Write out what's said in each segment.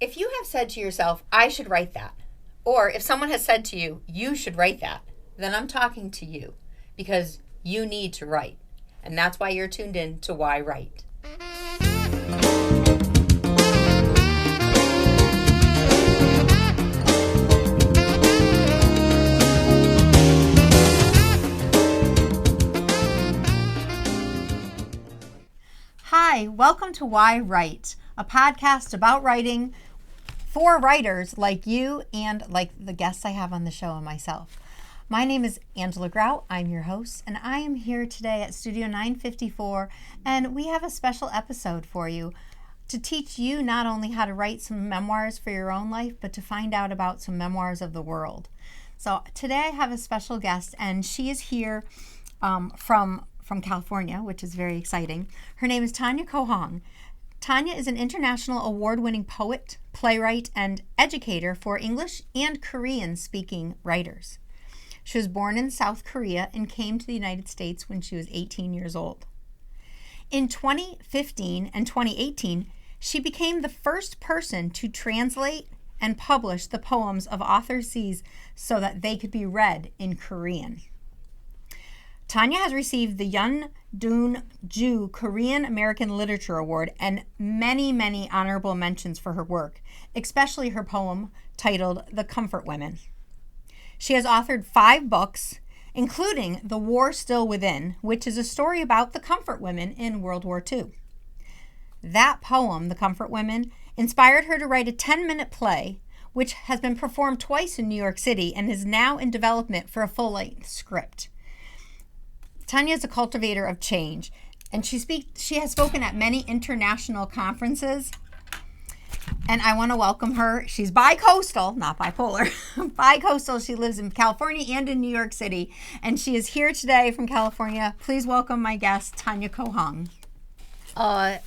If you have said to yourself, I should write that, or if someone has said to you, you should write that, then I'm talking to you because you need to write. And that's why you're tuned in to yWrite. Hi, welcome to yWrite, a podcast about writing for writers like you and like the guests I have on the show and myself. My name is Angela Grout. I'm your host, and I am here today at Studio 954, and we have a special episode for you to teach you not only how to write some memoirs for your own life, but to find out about some memoirs of the world. So today I have a special guest, and she is here from California, which is very exciting. Her name is Tanya Ko Hong. Tanya is an international award-winning poet, playwright, and educator for English and Korean-speaking writers. She was born in South Korea and came to the United States when she was 18 years old. In 2015 and 2018, she became the first person to translate and publish the poems of author C's so that they could be read in Korean. Tanya has received the WW2 Korean American Literature Award and many, many honorable mentions for her work, especially her poem titled The Comfort Women. She has authored 5 books, including The War Still Within, which is a story about the comfort women in World War II. That poem, The Comfort Women, inspired her to write a 10-minute play, which has been performed twice in New York City and is now in development for a full-length script. Tanya is a cultivator of change, and she has spoken at many international conferences, and I want to welcome her. She's bi-coastal, not bipolar, bi-coastal. She lives in California and in New York City, and she is here today from California. Please welcome my guest, Tanya Ko Hong. Hi.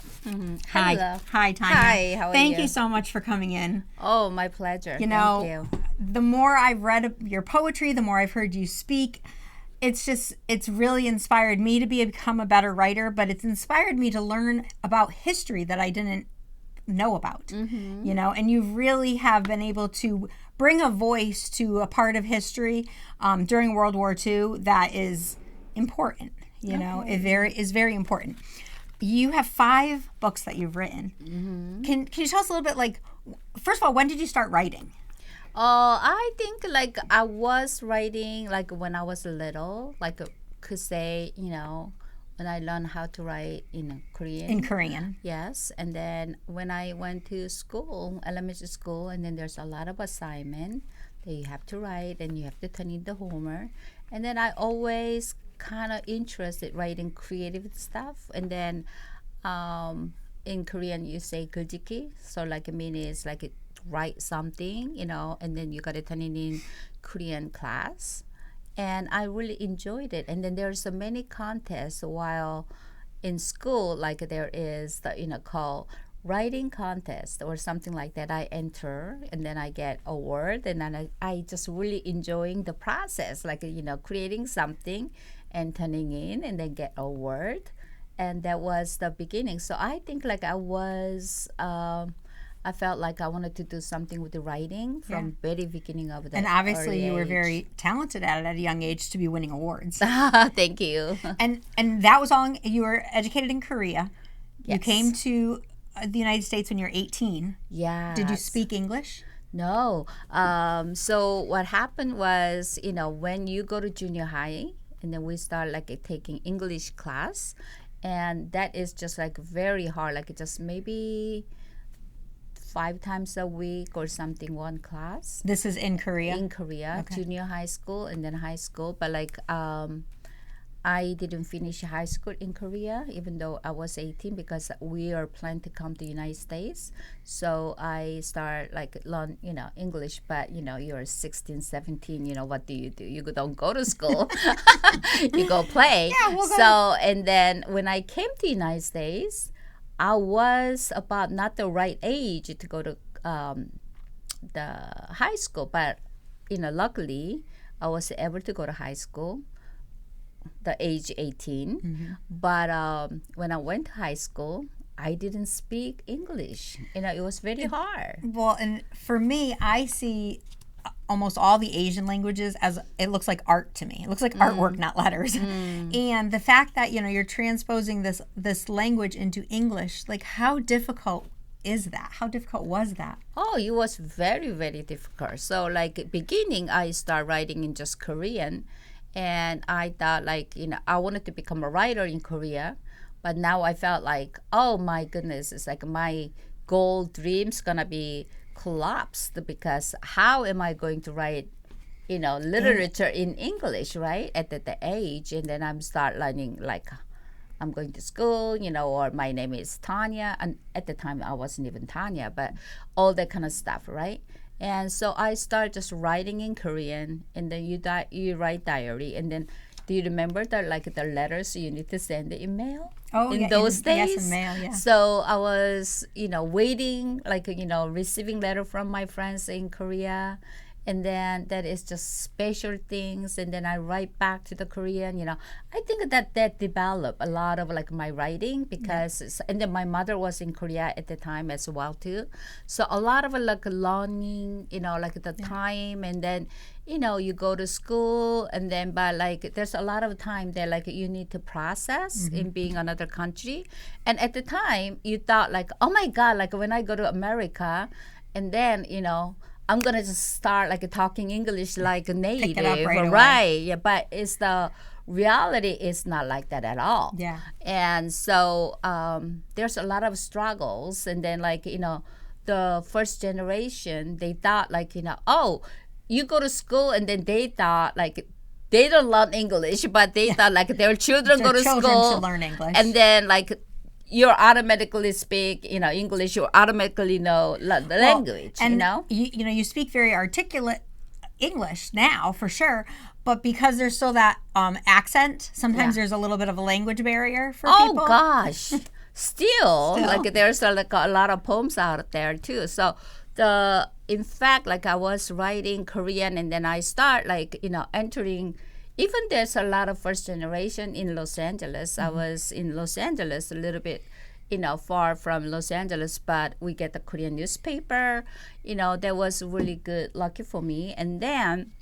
Hi, Tanya. Hi, how are you? Thank you so much for coming in. Oh, my pleasure. You know, Thank you. the more I've read your poetry, the more I've heard you speak, it's really inspired me to become a better writer, but it's inspired me to learn about history that I didn't know about, you know, and you really have been able to bring a voice to a part of history during World War II that is important, you know, is very important. You have 5 books that you've written. Can you tell us a little bit, like, first of all, when did you start writing? I think like I was writing like when I was little, like could say, you know, when I learned how to write in Korean. In Korean. Yes. And then when I went to school, elementary school, and then there's a lot of assignment that you have to write and you have to turn in the homework. And then I always kind of interested writing creative stuff. And then in Korean you say guljiki. So like I mean it's like it write something, you know, and then you got to turn it in Korean class, and I really enjoyed it. And then there's so many contests while in school, like there is the, you know, called writing contest or something like that. I enter and then I get award, and then I just really enjoying the process, like, you know, creating something and turning in and then get award. And that was the beginning. So I think like I felt like I wanted to do something with the writing from very beginning of the And obviously you were age. very talented at it at a young age to be winning awards. Thank you. And that was all, you were educated in Korea. You Yes. came to the United States when you were 18. Yeah. Did you speak English? No. So what happened was, you know, when you go to junior high, and then we start like taking English class, and that is just like very hard, like just maybe 5 times a week or something, one class. This is in Korea? In Korea, Okay. junior high school and then high school. But like I didn't finish high school in Korea, even though I was 18, because we are planning to come to the United States. So I start like learn, you know, English, but you know, you're 16, 17, you know, what do? You don't go to school. You go play. Yeah, we'll go. So, and then when I came to the United States, I was about not the right age to go to the high school, but you know, luckily I was able to go to high school the age 18. Mm-hmm. But when I went to high school, I didn't speak English. It was very hard. Well, and for me, I see almost all the Asian languages as it looks like art to me. It looks like artwork, not letters. And the fact that you're transposing this language into English, like how difficult is that? How difficult was that? Oh, it was very, very difficult. So like beginning, I start writing in just Korean, and I thought like I wanted to become a writer in Korea, but now I felt like, oh my goodness, it's like my goal dream's gonna be collapsed, because how am I going to write literature in English, right, at the age? And then I'm start learning like I'm going to school, or my name is Tanya, and at the time I wasn't even Tanya, but all that kind of stuff, right? And so I start just writing in Korean, and then you write diary, and then do you remember the letters you need to send the email? Oh, in those days? Yes, in mail, yeah. So I was, waiting, receiving letter from my friends in Korea. And then that is just special things. And then I write back to the Korean, I think that developed a lot of my writing, because, and then my mother was in Korea at the time as well too. So a lot of learning, the time, and then, you go to school, and then but there's a lot of time that you need to process in being another country. And at the time you thought oh my God, when I go to America, and then, I'm gonna just start talking English like a native, pick it up right away. Right? Yeah, but it's the reality is not like that at all. Yeah. And so there's a lot of struggles, and then the first generation, they thought oh, you go to school, and then they thought they don't learn English, but they thought their children go to school should learn English, and then you automatically speak, English. You automatically know the language, and you speak very articulate English now for sure, but because there's still that accent, sometimes there's a little bit of a language barrier for people. Oh gosh, still. There's a lot of poems out there too. So in fact, I was writing Korean, and then I start entering. Even there's a lot of first generation in Los Angeles. I was in Los Angeles a little bit, far from Los Angeles, but we get the Korean newspaper. That was really good, lucky for me. And then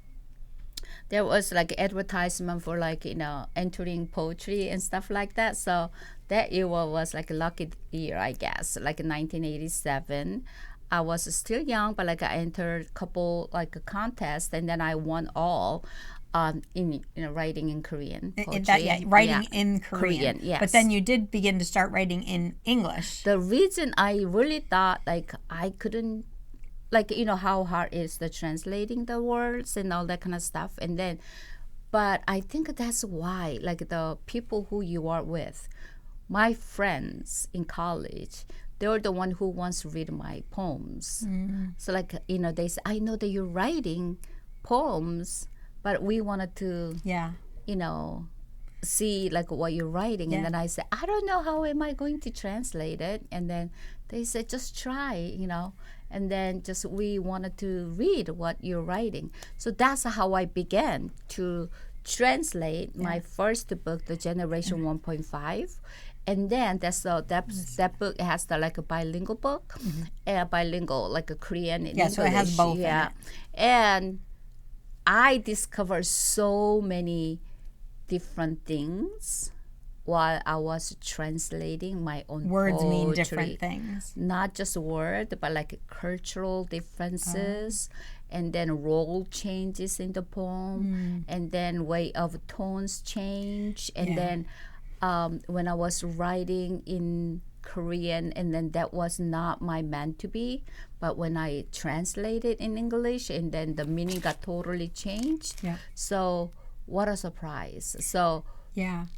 there was advertisement for entering poetry and stuff like that. So that year was a lucky year, I guess, 1987. I was still young, but I entered a couple a contest, and then I won all. In writing in Korean poetry. Writing in Korean. Yes. But then you did begin to start writing in English. The reason I really thought I couldn't how hard is the translating the words and all that kind of stuff, and then but I think that's why the people who you are with, my friends in college, they were the one who wants to read my poems. So they say, I know that you're writing poems, but we wanted to, see what you're writing. And then I said, I don't know how am I going to translate it. And then they said, just try, and then just we wanted to read what you're writing. So that's how I began to translate my first book, The Generation 1.5. And then that book has a bilingual book, bilingual a Korean and English. So it has both in it. And I discovered so many different things while I was translating my own words poetry. Mean different things. Not just word, but cultural differences, and then role changes in the poem, and then way of tones change, and then when I was writing in Korean, and then that was not my meant to be, but when I translated in English, and then the meaning got totally changed. So what a surprise. So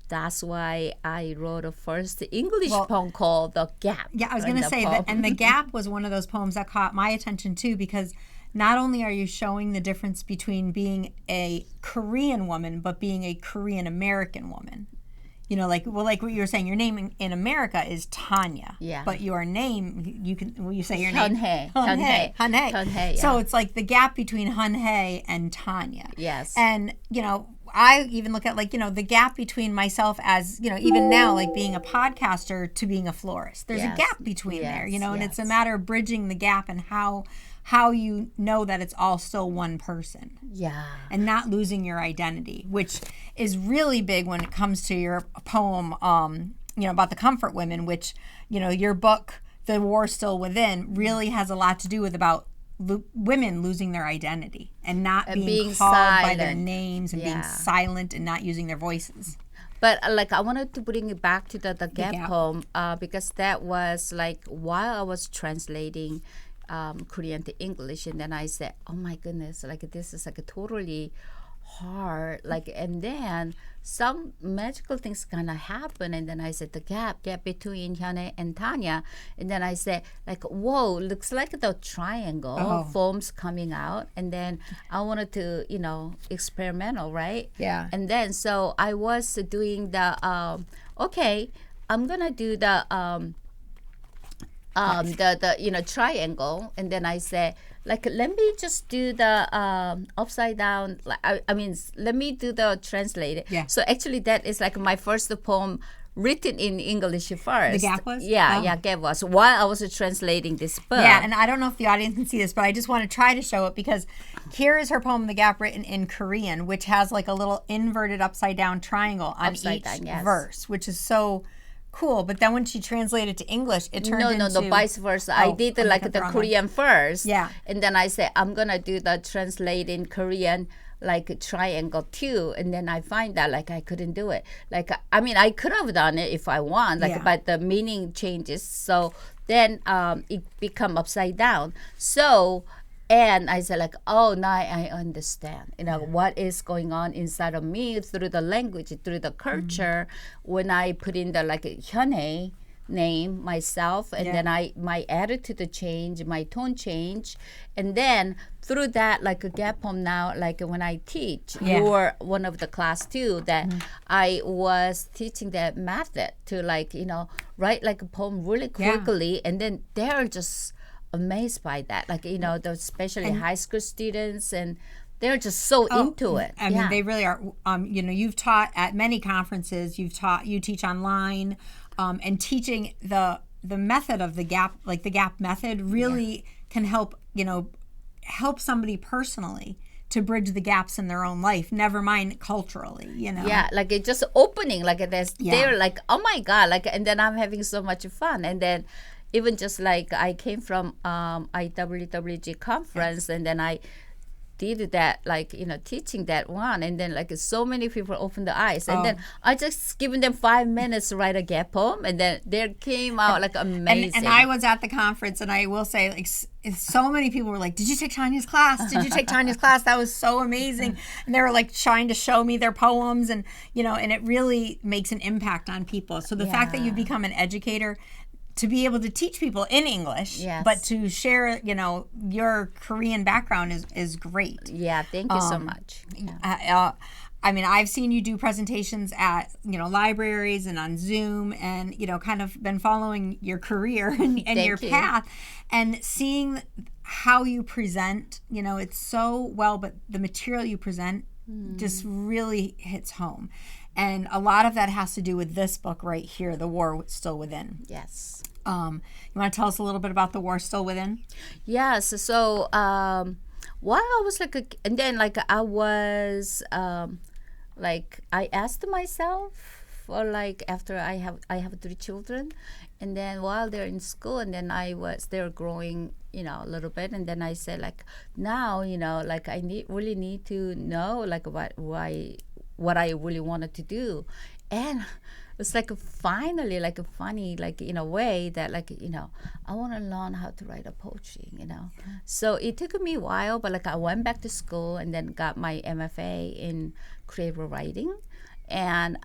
that's why I wrote a first English poem called The Gap. I was going to say that, and The Gap was one of those poems that caught my attention too, because not only are you showing the difference between being a Korean woman but being a Korean American woman. Like what you were saying, your name in America is Tanya. But your name, you say your name? Hunhee. Hunhee. So it's the gap between Hunhee and Tanya. Yes. And, I even look at like, the gap between myself as, even now, like being a podcaster to being a florist. There's a gap between there, and it's a matter of bridging the gap and how you know that it's all still one person. Yeah. And not losing your identity, which is really big when it comes to your poem, about the comfort women, which, your book, The War Still Within, really has a lot to do with about women losing their identity and not being called by their names and being silent and not using their voices. But like I wanted to bring it back to the gap poem because that was like while I was translating Korean to English, and then I said, oh my goodness, like this is like a totally hard, like, and then some magical things kind of happen, and then I said the gap between Hyunhae and Tanya, and then I said like, whoa, looks like the triangle forms coming out, and then I wanted to experimental, right? Yeah. And then so I was doing the okay, I'm gonna do the triangle, and then I said like, let me just do the upside down, like I mean let me do the translate. Yeah. So actually that is like my first poem written in English first. The gap was? Yeah, gap was while I was translating this book. Yeah, and I don't know if the audience can see this, but I just want to try to show it because here is her poem, The Gap, written in Korean, which has like a little inverted upside down triangle on each verse, which is so cool. But then when she translated to English, it turned into... No, vice versa. I did like the Korean first. Yeah. And then I said, I'm going to do the translate in Korean like triangle too, and then I find that like I couldn't do it. Like I mean I could have done it if I want, like but the meaning changes. So then it become upside down. So and I said like, oh, now I understand, what is going on inside of me through the language, through the culture. When I put in the like Hyunhae name myself, and then my attitude change, my tone change, and then through that like a gap poem now, like when I teach, you're one of the class too that I was teaching that method to like write like a poem really quickly, and then they're just amazed by that, like those especially high school students, and they're just so into it. I mean, they really are. You've taught at many conferences. You teach online, and teaching the method of the gap, like the gap method, really can help help somebody personally to bridge the gaps in their own life. Never mind culturally, Yeah, like it's just opening, like they're like, oh my god, like, and then I'm having so much fun, and then. Even just like I came from IWWG conference, and then I did that, like teaching that one, and then like so many people opened their eyes, and then I just given them 5 minutes to write a gap poem, and then there came out like amazing. And I was at the conference, and I will say like so many people were like, "Did you take Tanya's class? Did you take Tanya's class? That was so amazing!" And they were like trying to show me their poems, and and it really makes an impact on people. So the fact that you've become an educator, to be able to teach people in English, but to share, your Korean background is great. Yeah, thank you so much. I mean, I've seen you do presentations at, libraries and on Zoom, and, kind of been following your career and your path, and seeing how you present, it's so well, but the material you present just really hits home. And a lot of that has to do with this book right here, The War Still Within. Yes. You want to tell us a little bit about The War Still Within? Yes. So while I was and then like I was like I asked myself for like after I have 3 children, and then while they're in school, and then they're growing a little bit, and then I said like now like I really need to know like what I really wanted to do. And it's like finally like a funny like in a way that like I want to learn how to write a poetry. So it took me a while, but like I went back to school and then got my MFA in creative writing. And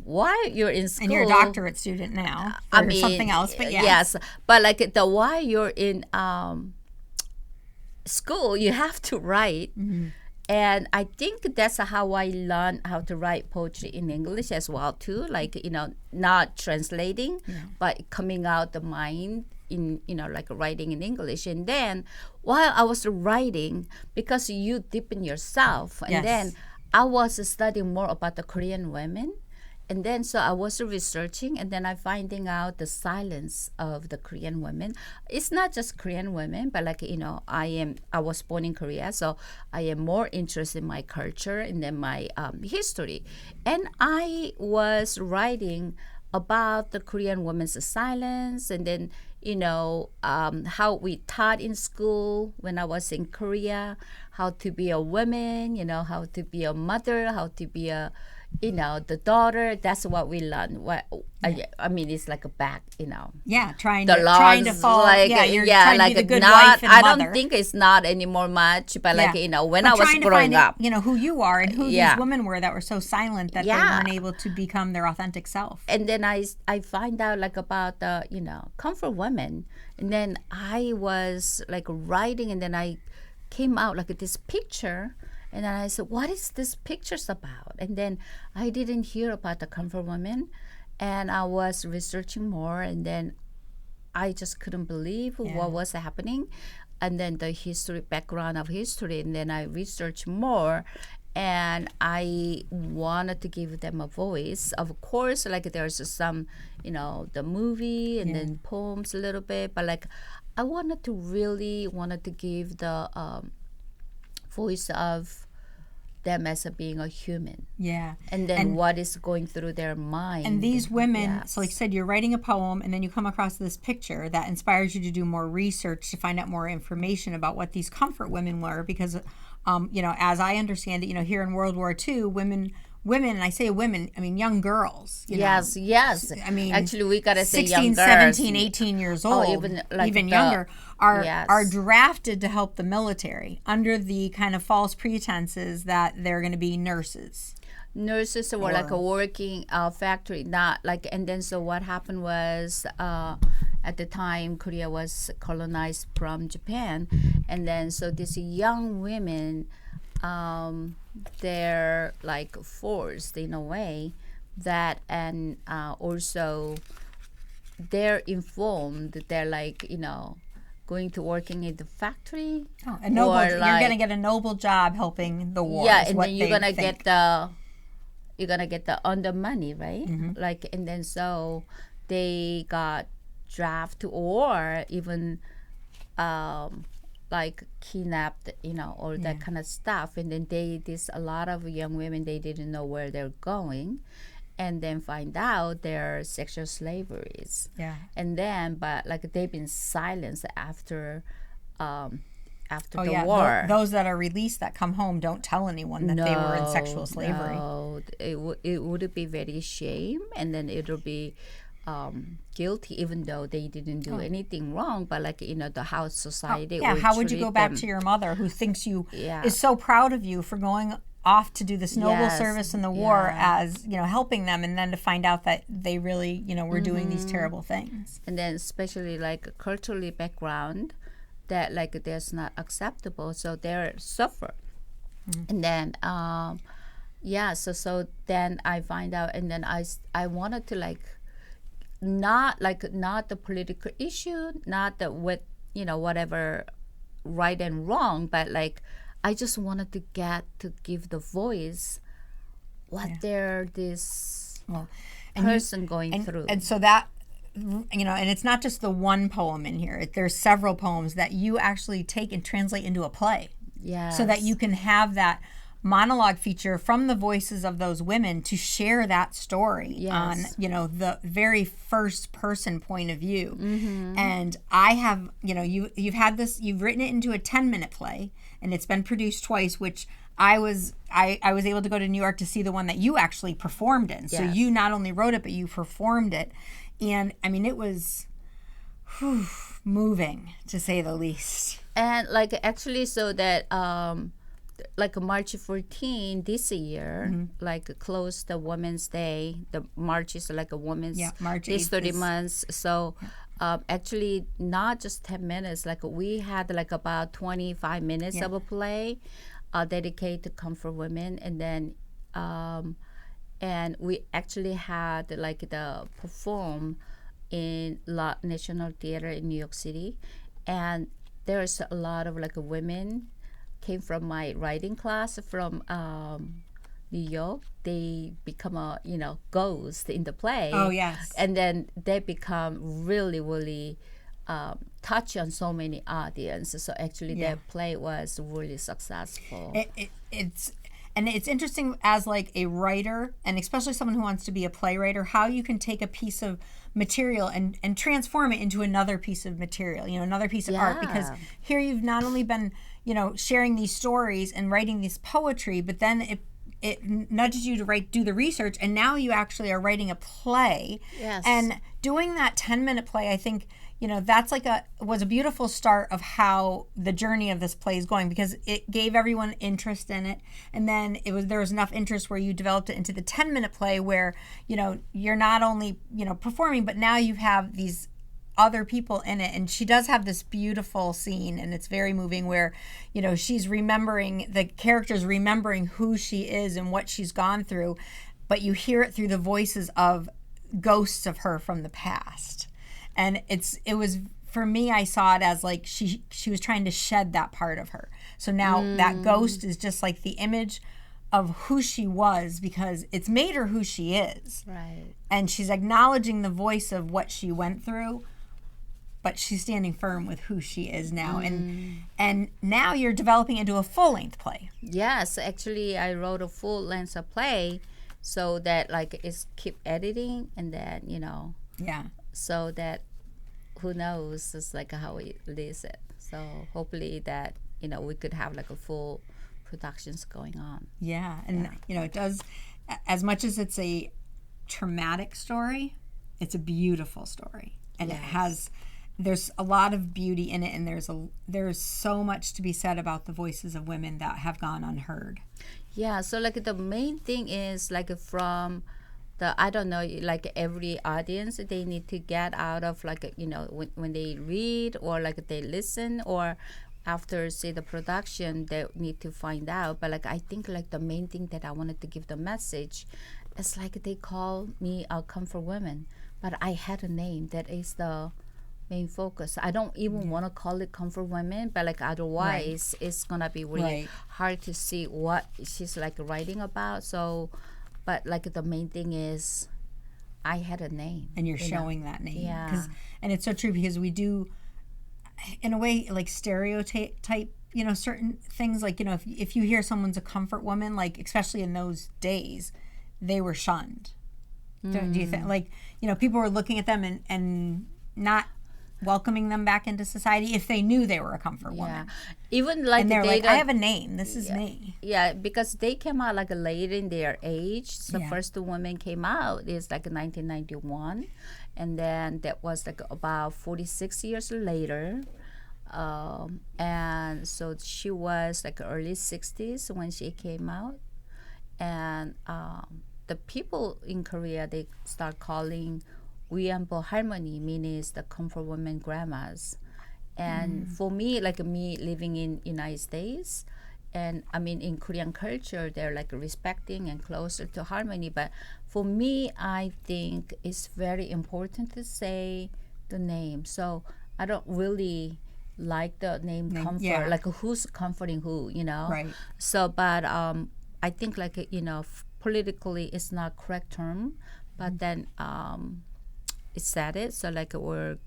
while you're in school, and you're a doctorate student now, or something else, but yes, but like while you're in school, you have to write. And I think that's how I learned how to write poetry in English as well too. Like not translating, but coming out the mind in like writing in English. And then while I was writing, because you deepen yourself, and then I was studying more about the Korean women. And then so I was researching, and then I finding out the silence of the Korean women. It's not just Korean women, but like I was born in Korea, so I am more interested in my culture and then my history. And I was writing about the Korean women's silence, and then how we taught in school when I was in Korea, how to be a woman, how to be a mother, how to be a the daughter. That's what we learn. I mean, it's like a back, Yeah, trying the to laws, trying to follow. like, You're trying like to be the good not. wife and I mother. don't think it's not anymore much, but like when But I was trying to growing find up, who you are and who Yeah. these women were that were so silent that they weren't able to become their authentic self. and then I find out like about the comfort women, and then I was like writing, and then I came out like this picture. And then I said, what is this pictures about? And then I didn't hear about the comfort women. And I was researching more. And then I just couldn't believe what was happening. And then the background of history. And then I researched more. And I wanted to give them a voice. Of course, like there's some, the movie and then poems a little bit. But like I wanted to give the voice of them as being a human. Yeah. And then what is going through their mind. And these women, Yes. so like you said, you're writing a poem and then you come across this picture that inspires you to do more research to find out more information about what these comfort women were. Because, as I understand it, here in World War II, women, and I say women, I mean young girls. Yes. I mean, actually, we got to say 16, young girls. 17, 18 years old, even younger, are Yes. drafted to help the military under the kind of false pretenses that they're going to be nurses. Nurses were like a working factory, not like. And then so what happened was at the time Korea was colonized from Japan, and then so these young women, they're like forced in a way that, and also they're informed, they're like going to working in the factory. Oh, a noble, you're going to get a noble job helping the war. Yeah, and then you're gonna get the under money, right? Mm-hmm. Like, and then so they got drafted or even like kidnapped, all that kind of stuff. And then a lot of young women, they didn't know where they're going, and then find out they're sexual slaveries. Yeah. And then, but like they've been silenced after the yeah. war. Those that are released that come home don't tell anyone that they were in sexual slavery. No, it would be very shame, and then it'll be guilty, even though they didn't do anything wrong. But like the house society. How would you go back to your mother who thinks you is so proud of you for going off to do this noble service in the war as helping them, and then to find out that they really were doing these terrible things. And then especially like culturally background that like that's not acceptable, so they're suffer. And then so then I find out, and then I wanted to not the political issue, not the whatever right and wrong, but like I just wanted to give the voice what they're this person going through. And so that, and it's not just the one poem in here. There's several poems that you actually take and translate into a play. Yes. So that you can have that monologue feature from the voices of those women to share that story on, the very first person point of view. And I have, you've had this, you've written it into a 10-minute play, and it's been produced twice, which I was able to go to New York to see the one that you actually performed in. So you not only wrote it, but you performed it. And I mean, it was moving, to say the least. And like actually, so that like March 14 this year, like close the Women's Day. The March is like a women's. March 8th. 30 is, months. So actually, not just 10 minutes. Like we had like about 25 minutes of a play dedicated to comfort women, and then and we actually had like the perform in National Theater in New York City, and there's a lot of like women came from my writing class from New York, they become a ghost in the play. Oh, yes. And then they become really, really touch on so many audiences. So actually, that play was really successful. It's interesting as like a writer, and especially someone who wants to be a playwright, how you can take a piece of material and transform it into another piece of material, another piece of art. Because here you've not only been, sharing these stories and writing this poetry, but then it nudges you to do the research, and now you actually are writing a play. Yes. And doing that 10-minute play, I think, that's was a beautiful start of how the journey of this play is going, because it gave everyone interest in it. And then there was enough interest where you developed it into the 10-minute play where, you're not only, performing, but now you have these other people in it. And she does have this beautiful scene, and it's very moving, where she's remembering, the character's remembering who she is and what she's gone through, but you hear it through the voices of ghosts of her from the past. And it was, for me, I saw it as like she was trying to shed that part of her. So now that ghost is just like the image of who she was, because it's made her who she is. Right. And she's acknowledging the voice of what she went through, but she's standing firm with who she is now. And now you're developing into a full-length play. Yes, actually, I wrote a full-length play, so that like it's keep editing, and then Yeah. so that who knows, it's like how we release it. So hopefully that we could have like a full productions going on. Yeah, and it does, as much as it's a traumatic story, it's a beautiful story, and there's a lot of beauty in it, and there's so much to be said about the voices of women that have gone unheard. Yeah, so like the main thing is like from I don't know, like every audience, they need to get out of like when they read or like they listen, or after say the production, they need to find out. But like I think like the main thing that I wanted to give the message is like they call me a comfort woman, but I had a name that is the main focus. I don't even want to call it comfort women, but like otherwise it's gonna be really hard to see what she's like writing about. So but like the main thing is I had a name, and you're showing that name. Yeah. And it's so true, because we do in a way like stereotype certain things, like if you hear someone's a comfort woman, like especially in those days, they were shunned. Do you think like people were looking at them and not welcoming them back into society if they knew they were a comfort woman? Even like and they're like, I have a name, this is me. Yeah, because they came out like late in their age. The first woman came out is like 1991, and then that was like about 46 years later. And so she was like early 60s when she came out, and the people in Korea, they start calling Uyambo Harmony, means the comfort women grandmas. And for me, like me living in United States, and I mean in Korean culture, they're like respecting and closer to harmony. But for me, I think it's very important to say the name. So I don't really like the name comfort, like who's comforting who, Right. So, but I think like politically it's not correct term, but then it said it, so like we're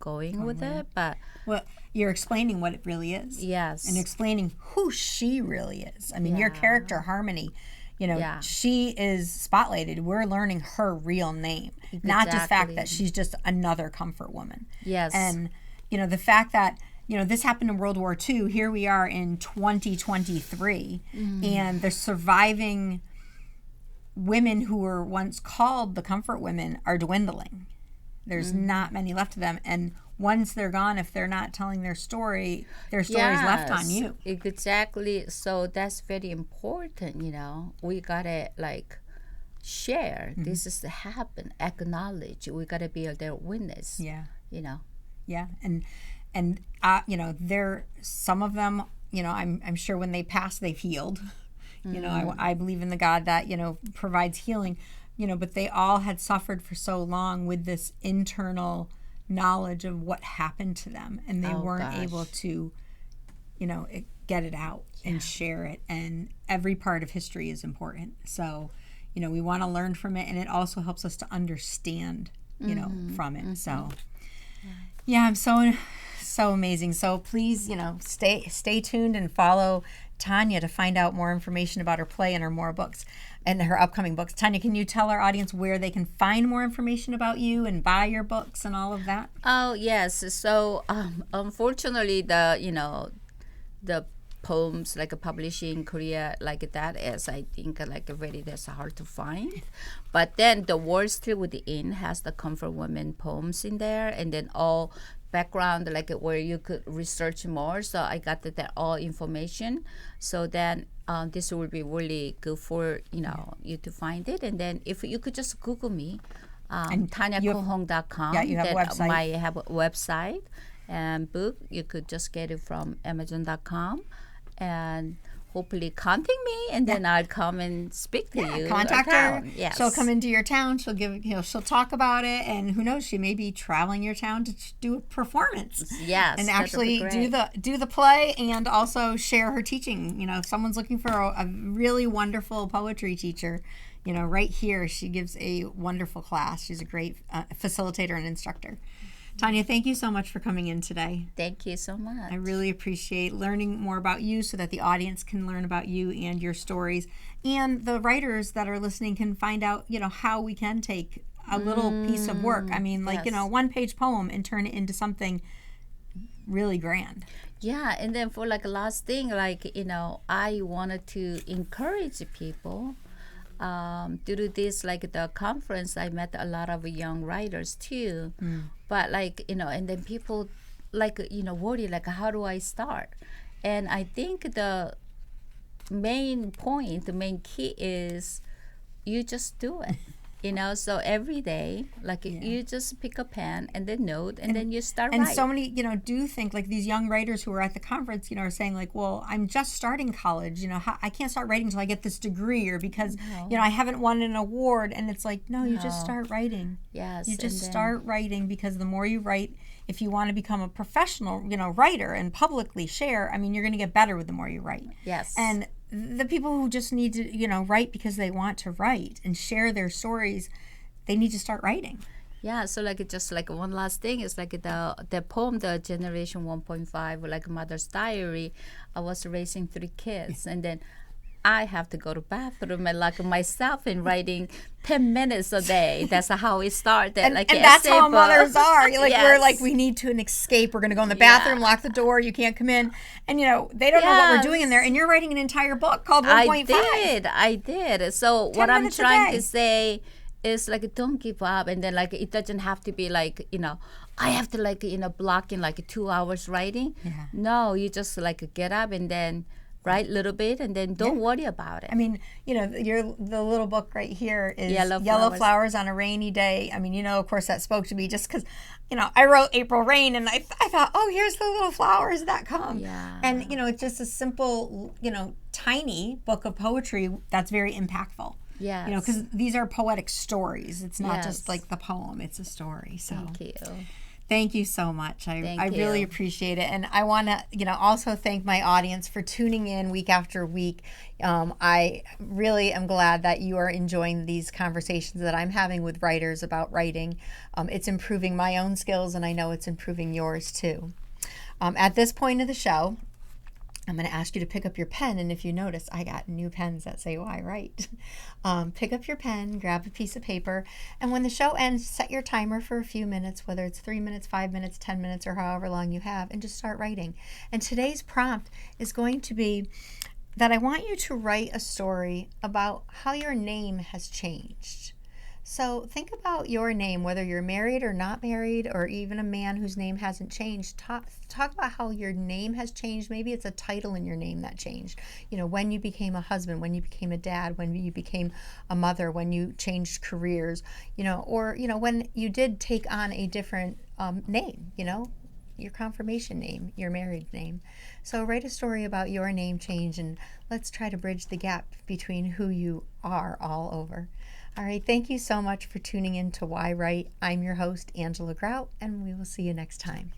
going with it. But well, you're explaining what it really is. Yes. And explaining who she really is. I mean, your character Harmony, she is spotlighted. We're learning her real name, not just the fact that she's just another comfort woman. Yes. And the fact that this happened in World War II. Here we are in 2023, and the surviving women who were once called the comfort women are dwindling. There's not many left of them, and once they're gone, if they're not telling their story's left on you. Exactly. So that's very important. We gotta like share. This is happen. Acknowledge. We gotta be their witness. Yeah. Yeah. And there some of them. I'm sure when they pass, they've healed. I believe in the God that provides healing. But they all had suffered for so long with this internal knowledge of what happened to them, and they weren't able to get it out and share it. And every part of history is important. So, we want to learn from it, and it also helps us to understand, from it. So, yeah, I'm so amazing. So please, stay tuned and follow Tanya to find out more information about her play and her more books and her upcoming books. Tanya, can you tell our audience where they can find more information about you and buy your books and all of that? Oh yes. So unfortunately, the poems like publishing in Korea like that is, I think, like really that's hard to find. But then the Word Still Within has the Comfort Women poems in there, and then all background like where you could research more. So I got that all information. So then this will be really good for you to find it. And then if you could just Google me, TanyaKoHong.com. Yeah, you have a website. I have a website and book. You could just get it from Amazon.com and hopefully contact me, and then I'll come and speak to you. Contact her. Yes. She'll come into your town. She'll she'll talk about it, and who knows, she may be traveling your town to do a performance. Yes, and actually do the play, and also share her teaching. If someone's looking for a really wonderful poetry teacher, right here she gives a wonderful class. She's a great facilitator and instructor. Tanya, thank you so much for coming in today. Thank you so much. I really appreciate learning more about you so that the audience can learn about you and your stories. And the writers that are listening can find out, how we can take a little piece of work. I mean, like, one-page poem and turn it into something really grand. Yeah, and then for like last thing, like, I wanted to encourage people due to this, like the conference, I met a lot of young writers too. But like, and then people like, worry, like, how do I start? And I think the main point, the main key is you just do it. So every day, like you just pick a pen and then note, and then you start writing. And so many, do think, like these young writers who are at the conference, are saying like, well, I'm just starting college, I can't start writing until I get this degree, or because, I haven't won an award. And it's like, no, you just start writing. Yes. You just start writing, because the more you write, if you want to become a professional, writer and publicly share, I mean, you're going to get better with the more you write. Yes. And the people who just need to, write because they want to write and share their stories, they need to start writing. Yeah, so like just like one last thing is like the poem, the Generation 1.5, like Mother's Diary. I was raising 3 kids, and then I have to go to bathroom and like myself in writing 10 minutes a day. That's how it started. And like that's how mothers are. Like Yes. we're like, we need to escape. We're going to go in the bathroom, lock the door. You can't come in. And they don't know what we're doing in there. And you're writing an entire book called 1.5. I did. So what I'm trying to to say is like, don't give up. And then like, it doesn't have to be like, I have to like, block in like 2 hours writing. Yeah. No, you just like get up and then write a little bit, and then don't worry about it. I mean, the little book right here is Yellow Flowers on a Rainy Day. I mean, of course that spoke to me just because, I wrote April Rain, and I thought, oh, here's the little flowers that come. Yeah. And, it's just a simple, tiny book of poetry that's very impactful. Yeah. Because these are poetic stories. It's not just like the poem, it's a story. So Thank you. Thank you so much. I you. really appreciate it. And I want to, also thank my audience for tuning in week after week. I really am glad that you are enjoying these conversations that I'm having with writers about writing. It's improving my own skills, and I know it's improving yours too. At this point of the show, I'm going to ask you to pick up your pen, and if you notice, I got new pens that say yWrite. Pick up your pen, grab a piece of paper, and when the show ends, set your timer for a few minutes, whether it's 3 minutes, 5 minutes, 10 minutes, or however long you have, and just start writing. And today's prompt is going to be that I want you to write a story about how your name has changed. So think about your name, whether you're married or not married, or even a man whose name hasn't changed. Talk about how your name has changed. Maybe it's a title in your name that changed. When you became a husband, when you became a dad, when you became a mother, when you changed careers, or, when you did take on a different name, your confirmation name, your married name. So write a story about your name change, and let's try to bridge the gap between who you are all over. All right, thank you so much for tuning in to yWrite. I'm your host, Angela Grout, and we will see you next time.